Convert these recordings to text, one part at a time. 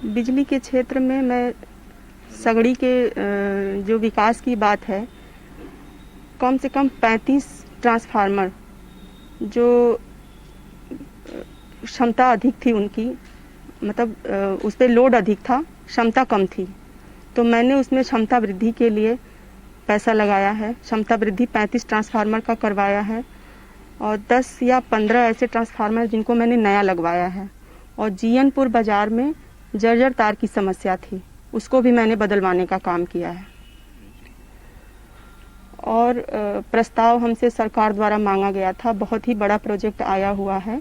बिजली के क्षेत्र में मैं सगड़ी के जो विकास की बात है, कम से कम 35 ट्रांसफार्मर जो क्षमता अधिक थी उनकी, मतलब उस पर लोड अधिक था, क्षमता कम थी, तो मैंने उसमें क्षमता वृद्धि के लिए पैसा लगाया है। क्षमता वृद्धि 35 ट्रांसफार्मर का करवाया है और 10 या 15 ऐसे ट्रांसफार्मर जिनको मैंने नया लगवाया है। और जीयनपुर बाजार में जर्जर तार की समस्या थी, उसको भी मैंने बदलवाने का काम किया है। और प्रस्ताव हमसे सरकार द्वारा मांगा गया था, बहुत ही बड़ा प्रोजेक्ट आया हुआ है,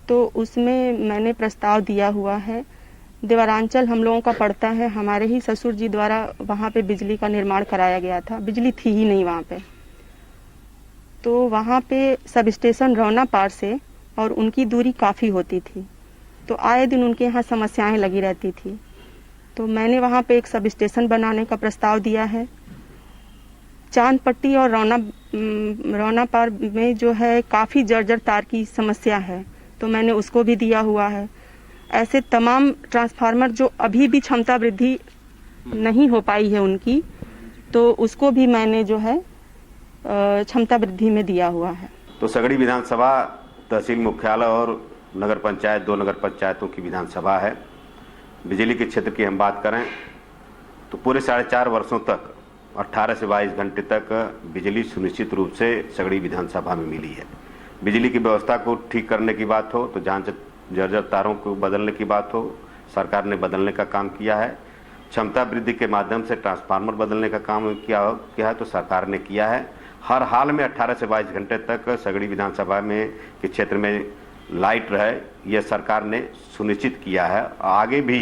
तो उसमें मैंने प्रस्ताव दिया हुआ है। देवरांचल हम लोगों का पड़ता है, हमारे ही ससुर जी द्वारा वहाँ पे बिजली का निर्माण कराया गया था। बिजली थी ही नहीं वहाँ पे, तो वहाँ पे सब स्टेशन रौना पार से और उनकी दूरी काफ़ी होती थी, तो आए दिन उनके यहाँ समस्याएं लगी रहती थी। तो मैंने वहाँ पे एक सब स्टेशन बनाने का प्रस्ताव दिया है। चांद पट्टी और रौना पार में जो है काफ़ी जर्जर तार की समस्या है, तो मैंने उसको भी दिया हुआ है। ऐसे तमाम ट्रांसफार्मर जो अभी भी क्षमता वृद्धि नहीं हो पाई है उनकी, तो उसको भी मैंने जो है क्षमता वृद्धि में दिया हुआ है। तो सगड़ी विधानसभा तहसील मुख्यालय और नगर पंचायत, 2 नगर पंचायतों की विधानसभा है। बिजली के क्षेत्र की हम बात करें तो पूरे 4.5 वर्षों तक 18 से 22 घंटे तक बिजली सुनिश्चित रूप से सगड़ी विधानसभा में मिली है। बिजली की व्यवस्था को ठीक करने की बात हो तो जहाँ जर्जर तारों को बदलने की बात हो, सरकार ने बदलने का काम किया है। क्षमता वृद्धि के माध्यम से ट्रांसफार्मर बदलने का काम किया है तो सरकार ने किया है। हर हाल में 18 से 22 घंटे तक सगड़ी विधानसभा में के क्षेत्र में लाइट रहे, यह सरकार ने सुनिश्चित किया है। आगे भी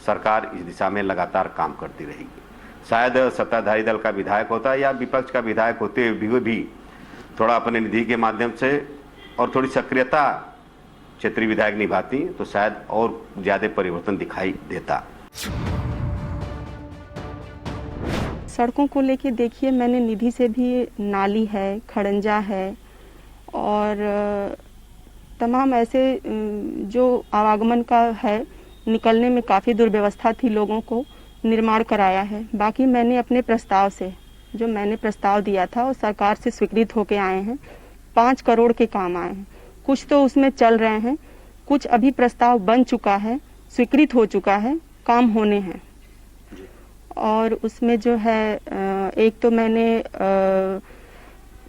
सरकार इस दिशा में लगातार काम करती रहेगी। शायद सत्ताधारी दल का विधायक होता है या विपक्ष का विधायक होते हुए भी थोड़ा अपने निधि के माध्यम से और थोड़ी सक्रियता क्षेत्रीय विधायक निभाती तो शायद और ज्यादा परिवर्तन दिखाई देता। सड़कों को लेके देखिए, मैंने निधि से भी नाली है, खड़ंजा है और तमाम ऐसे जो आवागमन का है, निकलने में काफ़ी दुर्व्यवस्था थी, लोगों को निर्माण कराया है। बाकी मैंने अपने प्रस्ताव से, जो मैंने प्रस्ताव दिया था वो सरकार से स्वीकृत होके आए हैं। 5 करोड़ के काम आए हैं, कुछ तो उसमें चल रहे हैं, कुछ अभी प्रस्ताव बन चुका है, स्वीकृत हो चुका है, काम होने हैं। और उसमें जो है एक तो मैंने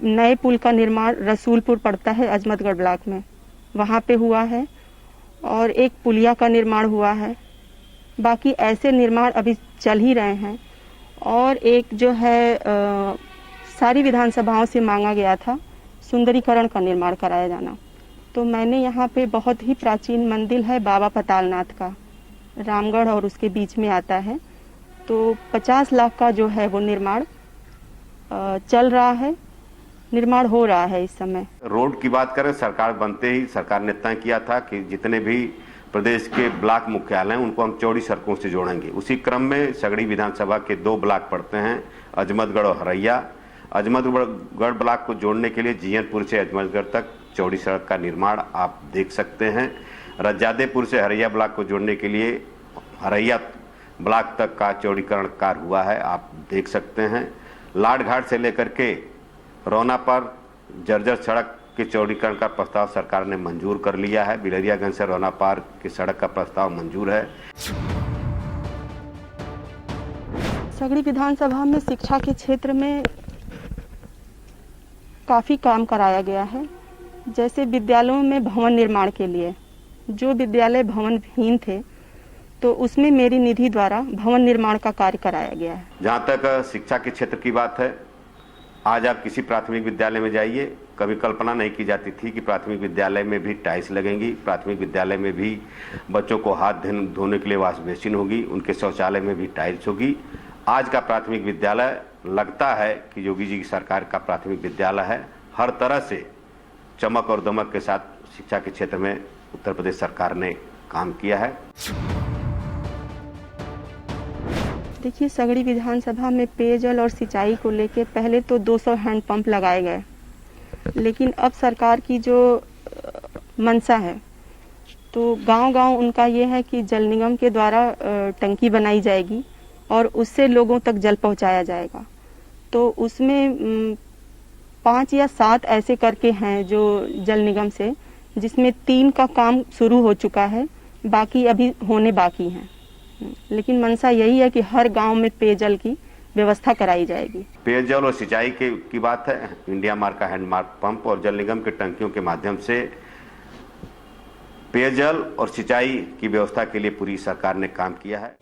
नए पुल का निर्माण रसूलपुर पड़ता है अजमतगढ़ ब्लॉक में, वहाँ पे हुआ है और एक पुलिया का निर्माण हुआ है। बाकी ऐसे निर्माण अभी चल ही रहे हैं। और एक जो है सारी विधानसभाओं से मांगा गया था सुंदरीकरण का निर्माण कराया जाना, तो मैंने यहाँ पे बहुत ही प्राचीन मंदिर है बाबा पतालनाथ का, रामगढ़ और उसके बीच में आता है, तो 50 लाख का जो है वो निर्माण चल रहा है, निर्माण हो रहा है इस समय। रोड की बात करें, सरकार बनते ही सरकार ने तय किया था कि जितने भी प्रदेश के ब्लॉक मुख्यालय हैं उनको हम चौड़ी सड़कों से जोड़ेंगे। उसी क्रम में सगड़ी विधानसभा के 2 ब्लॉक पड़ते हैं, अजमतगढ़ और हरैया। अजमतगढ़ ब्लॉक को जोड़ने के लिए जीयनपुर से अजमतगढ़ तक चौड़ी सड़क का निर्माण आप देख सकते हैं। रजादेपुर से हरैया ब्लॉक को जोड़ने के लिए हरैया ब्लॉक तक का चौड़ीकरण कार्य हुआ है, आप देख सकते हैं। लाडघाट से लेकर के रौना पर जर्जर सड़क के चौड़ीकरण का प्रस्ताव सरकार ने मंजूर कर लिया है। बिलरियागंज से रौना पार की सड़क का प्रस्ताव मंजूर है। सगड़ी विधानसभा में शिक्षा के क्षेत्र में काफ़ी काम कराया गया है। जैसे विद्यालयों में भवन निर्माण के लिए, जो विद्यालय भवनहीन थे तो उसमें मेरी निधि द्वारा भवन निर्माण का कार्य कराया गया है। जहाँ तक शिक्षा के क्षेत्र की बात है, आज आप किसी प्राथमिक विद्यालय में जाइए, कभी कल्पना नहीं की जाती थी कि प्राथमिक विद्यालय में भी टाइल्स लगेंगी, प्राथमिक विद्यालय में भी बच्चों को हाथ धोने के लिए वॉश बेसिन होगी, उनके शौचालय में भी टाइल्स होगी। आज का प्राथमिक विद्यालय लगता है कि योगी जी की सरकार का प्राथमिक विद्यालय है। हर तरह से चमक और दमक के साथ शिक्षा के क्षेत्र में उत्तर प्रदेश सरकार ने काम किया है। देखिए, सगड़ी विधानसभा में पेयजल और सिंचाई को लेकर पहले तो 200 हैंडपंप लगाए गए, लेकिन अब सरकार की जो मंशा है तो गांव-गांव उनका ये है कि जल निगम के द्वारा टंकी बनाई जाएगी और उससे लोगों तक जल पहुंचाया जाएगा। तो उसमें 5 या 7 ऐसे करके हैं जो जल निगम से, जिसमें 3 का काम शुरू हो चुका है, बाकी अभी होने बाकी हैं। लेकिन मंशा यही है कि हर गांव में पेयजल की व्यवस्था कराई जाएगी। पेयजल और सिंचाई की बात है, इंडिया मार्क का हैंडमार्क पंप और जल निगम के टंकियों के माध्यम से पेयजल और सिंचाई की व्यवस्था के लिए पूरी सरकार ने काम किया है।